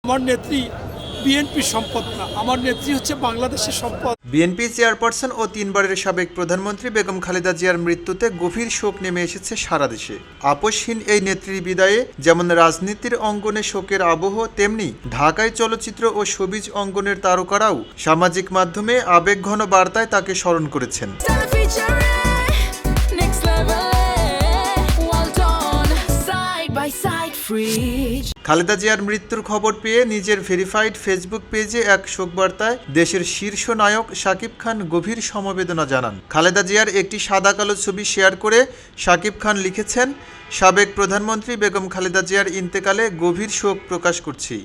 আমার নেত্রী বিএনপির সম্পদ না, আমার নেত্রী হচ্ছে বাংলাদেশের সম্পদ। বিএনপি চেয়ারপারসন ও 3 বারের সাবেক প্রধানমন্ত্রী বেগম খালেদা জিয়ার মৃত্যুতে গভীর শোক নেমে এসেছে সারা দেশে। আপোষহীন এই নেত্রীর বিদায়ে যেমন রাজনীতির অঙ্গনে শোকের আবহ, তেমনি ঢাকায় চলচ্চিত্র ও শোবিজ অঙ্গনের তারকারাও সামাজিক মাধ্যমে আবেগঘন বার্তায় তাকে স্মরণ করেছেন। খালেদা জিয়ার মৃত্যুর খবর পেয়ে নিজের ভেরিফাইড ফেসবুক পেজে এক শোকবার্তায় দেশের শীর্ষ নায়ক শাকিব খান গভীর সমবেদনা জানান। খালেদা জিয়ার একটি সাদা কালো ছবি শেয়ার করে শাকিব খান লিখেছেন, সাবেক প্রধানমন্ত্রী বেগম খালেদা জিয়ার ইন্তেকালে গভীর শোক প্রকাশ করছি।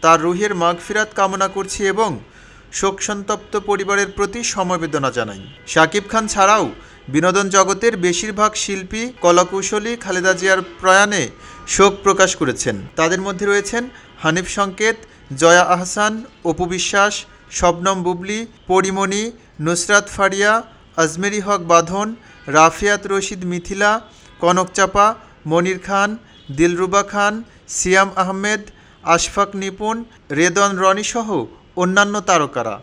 তার রুহের মাগফিরাত কামনা করছি এবং শোকসন্তপ্ত পরিবারের প্রতি সমবেদনা জানাই। শাকিব খান ছাড়াও বিনোদন জগতের বেশিরভাগ শিল্পী, কলাকুশলী খালেদা জিয়ার প্রয়াণে শোক প্রকাশ করেছেন। তাদের মধ্যে রয়েছেন হানিফ সংকেত, জয়া আহসান, অপু বিশ্বাস, শবনম বুবলী, পরিমণি, নুসরাত ফারিয়া, আজমেরি হক বাঁধন, রাফিয়াত রশিদ মিথিলা, কনক চাপা, মনির খান, দিলরুবা খান, সিয়াম আহমেদ, আশফাক নিপুণ, রেদন রনি সহ অন্যান্য তারকারা।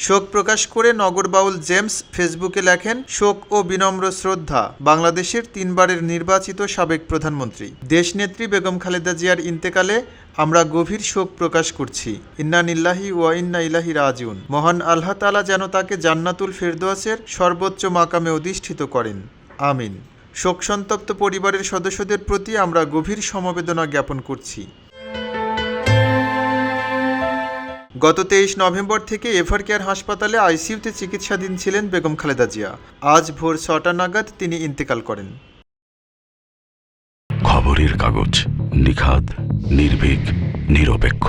শোক প্রকাশ করে নগর বাউল জেমস ফেসবুকে লেখেন, শোক ও বিনম্র শ্রদ্ধা বাংলাদেশের 3 বারের নির্বাচিত সাবেক প্রধানমন্ত্রী দেশনেত্রী বেগম খালেদা জিয়ার ইন্তেকালে আমরা গভীর শোক প্রকাশ করছি। ইন্না লিল্লাহি ওয়া ইন্না ইলাইহি রাজিউন। মহান আল্লাহ তাআলা যেন তাকে জান্নাতুল ফেরদৌসের সর্বোচ্চ মাকামে অধিষ্ঠিত করেন, আমিন। শোকসন্তপ্ত পরিবারের সদস্যদের প্রতি আমরা গভীর সমবেদনা জ্ঞাপন করছি। গত 23 নভেম্বর থেকে এভারকেয়ার হাসপাতালে আইসিইউতে চিকিৎসাধীন ছিলেন বেগম খালেদা জিয়া। আজ ভোর 6টা নাগাদ তিনি ইন্তেকাল করেন। খবরের কাগজ, নিখাদ, নির্ভীক, নিরপেক্ষ।